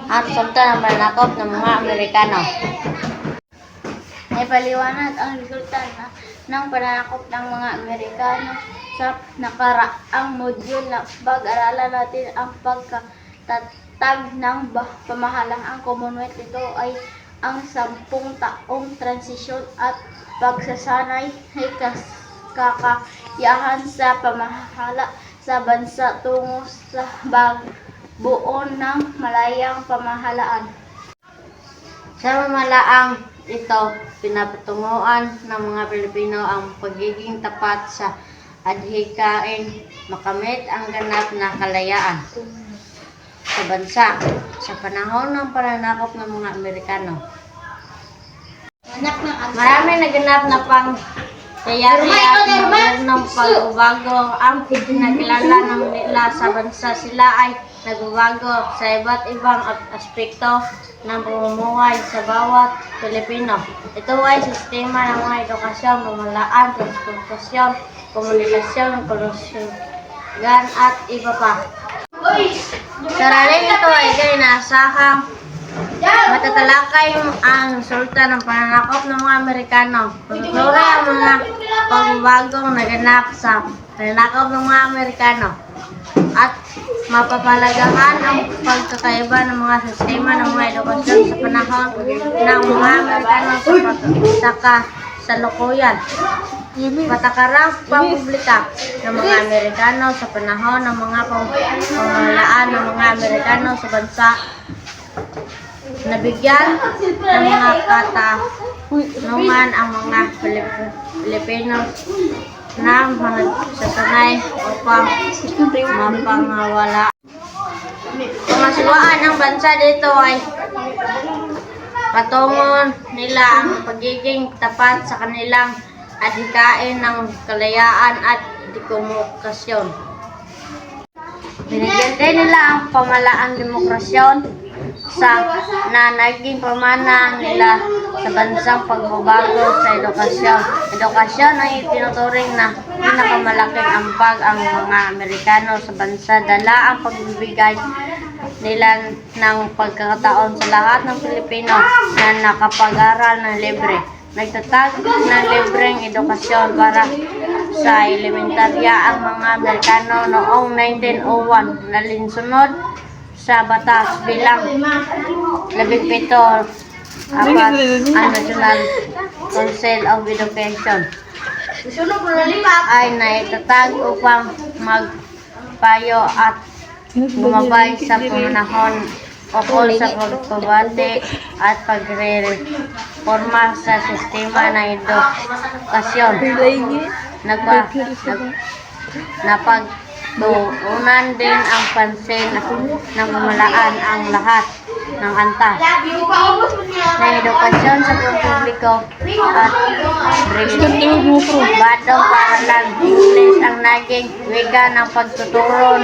ang resulta ng pananakop ng mga Amerikano. Naipaliwanag ang resulta ng pananakop ng mga Amerikano sa nakaraang module na pag-aralan natin ang pagkatatag ng pamahalaang Commonwealth. Ito ay ang 10 taong transisyon at pagsasanay ay kakayahan sa pamahala sa bansa tungo sa buo ng malayang pamahalaan. Sa mamalaang ito, pinapatunguhan ng mga Pilipino ang pagiging tapat sa adhikain makamit ang ganap na kalayaan sa bansa sa panahon ng pananakop ng mga Amerikano. Marami naganap na pang kayari at modernong pagbabago ang pinakilala ng nila sa bansa. Sila ay nagbabago sa iba't ibang aspekto ng pamumuhay sa bawat Pilipino. Ito ay sistema ng mga edukasyon, pamahalaan, transportasyon, komunikasyon, kalusugan at iba pa. Sa raling ito ay inaasahang matatalakay ang resulta ng pananakop ng mga Amerikano. Pagtutuloy ang mga pagbabagong naganap sa pananakop ng mga Amerikano at mapapalagahan ang pagkakaiba ng mga sistema ng mga edukasyon sa panahon ng mga Amerikano sa kasalukuyan. Patakarang pampublika ng mga Amerikano sa panahon ng mga pamahalaan ng mga Amerikano sa bansa. Nabigyan ng mga katanungan ang mga Pilipino na magsasanay upang mapangawala. Kamaswaan ng bansa dito ay patungon nila ang pagiging tapat sa kanilang adhikain ng kalayaan at demokrasyon. Binigyan din nila ang pamahalaang demokrasyon na naging pamana nila sa bansang pagbabago sa edukasyon. Edukasyon ay itinuturing na pinakamalaking ambag ang mga Amerikano sa bansa. Dala ang pagbibigay nila ng pagkakataon sa lahat ng Pilipino na nakapag-aral ng libre. Nagtatag ng libreng edukasyon para sa elementarya ang mga Amerikano noong 1901. Nalinsunod sa batas bilang 17 ang National Council of Education ay naitatag upang magpayo at gumabay sa panahon ukol sa pagbabati at pagre-reforma sa sistema ng edukasyon. Napagtuunan din ang pansin ng pamahalaan ang lahat ng antas ng edukasyon sa publiko at pribadong paaralan. English ang naging wika ng pagtuturo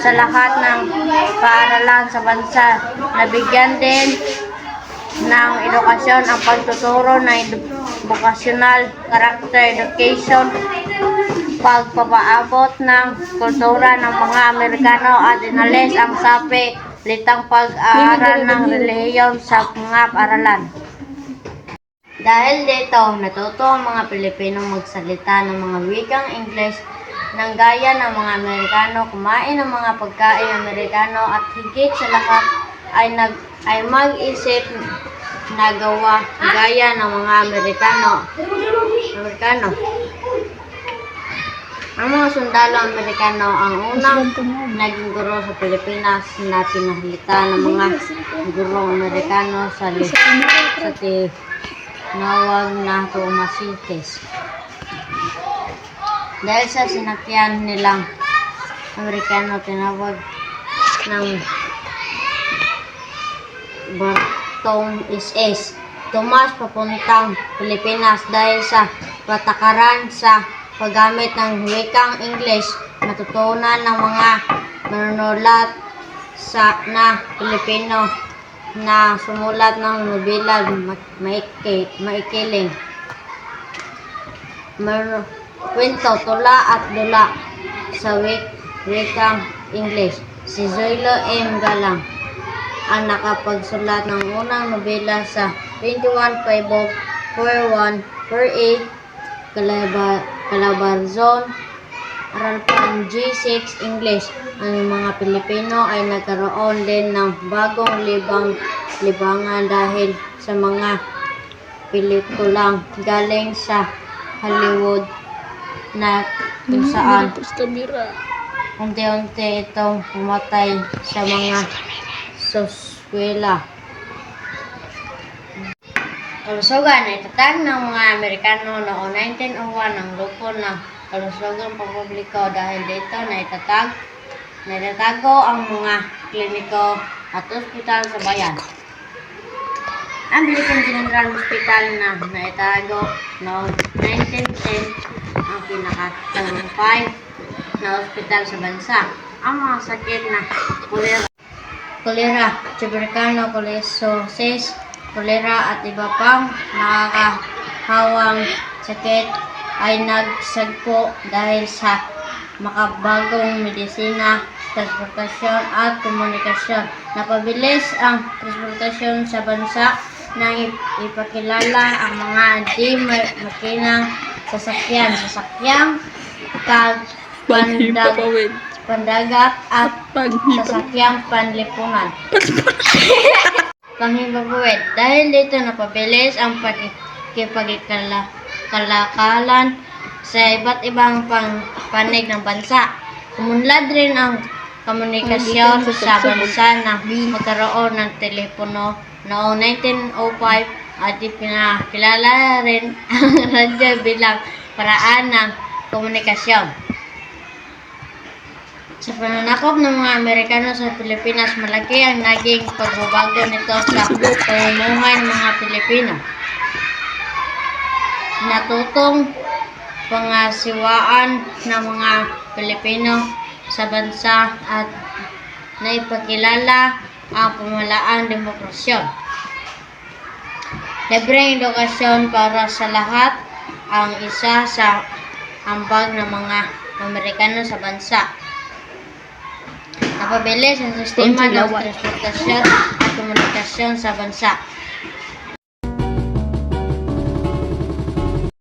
sa lahat ng paaralan sa bansa. Nabigyan din ng edukasyon ang pagtuturo ng vocational character education, pagpapaabot ng kultura ng mga Amerikano at inalis ang sapi litang pag-aaral ng relihiyon sa mga paaralan. Dahil dito, natuto ang mga Pilipino magsalita ng mga wikang English ng gaya ng mga Amerikano, kumain ng mga pagkain Amerikano at higit sa lahat ay mag-isip na gawa gaya ng mga Amerikano. Ang mga sundalo Amerikano ang unang naging guro sa Pilipinas na pinahalita ng mga gurong Amerikano sa tinawag na Tomasites. Dahil sa sinakyan nilang Amerikano, tinawag ng Bartong SS. Tumas papuntang Pilipinas dahil sa patakaran sa paggamit ng wikang English. Natutunan ng mga manunulat na Pilipino na sumulat ng nobela maikiling, kwento, tula at dula sa wikang English. Si Zoilo M. Galang ang nakapagsulat ng unang nobela sa 21-541 per A. Calabarzon, Aralpan G6 English. Ang mga Pilipino ay nagkaroon din ng bagong libangan dahil sa mga pelikulang galing sa Hollywood na kung saan unti-unti itong pumatay sa mga suskwela. Kalusugan ay itatag ng mga Amerikano noong 1901 ang grupo ng kalusugang pampubliko dahil dito naitatago ang mga kliniko at ospital sa bayan. Ang Philippine General Hospital na naitago noong 1910 ang pinakatagumpay na ospital sa bansa. Ang mga sakit na kolera, tuberculosis, kolera at iba pang nakakahawang sakit ay nagsagpo dahil sa makabagong medisina, transportasyon at komunikasyon. Napabilis ang transportasyon sa bansa nang ipakilala ang mga di makinang sasakyang pandagat at sasakyang panlipunan. Panghibabuwid. Dahil dito napabilis ang pagkikipagikalakalan sa iba't ibang panig ng bansa. Umunlad rin ang komunikasyon sa bansa na magkaroon ng telepono noong 1905 at ipinakilala rin ang radyo bilang paraan ng komunikasyon. Sa pananakop ng mga Amerikano sa Pilipinas, malaki ang naging pagbabago nito sa pamumuhay ng mga Pilipino. Natutong pangasiwaan ng mga Pilipino sa bansa at naipakilala ang pamahalaang demokrasyon. Libreng edukasyon para sa lahat ang isa sa ambag ng mga Amerikano sa bansa. Napabilis ang sistema ng transportasyon at komunikasyon sa bansa.